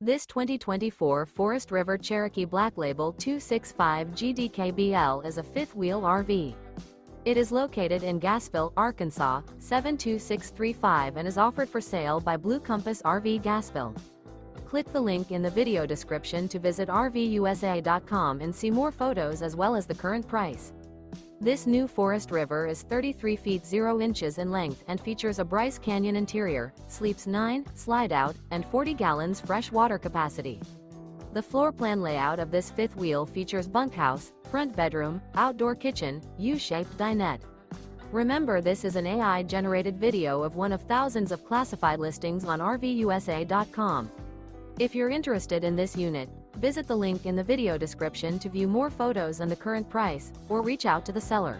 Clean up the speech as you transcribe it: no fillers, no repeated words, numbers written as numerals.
This 2024 Forest River Cherokee Black Label 265 GDKBL is a fifth-wheel RV. It is located in Gassville, Arkansas, 72635 and is offered for sale by Blue Compass RV Gassville. Click the link in the video description to visit RVUSA.com and see more photos as well as the current price. This new Forest River is 33 feet 0 inches in length and features a BRYCE Canyon interior, sleeps 9, Slideout, and 40 gallons fresh water capacity. The floor plan layout of this fifth wheel features bunkhouse, front bedroom, outdoor kitchen, U-shaped dinette. Remember, this is an AI-generated video of one of thousands of classified listings on RVUSA.com. If you're interested in this unit, visit the link in the video description to view more photos and the current price, or reach out to the seller.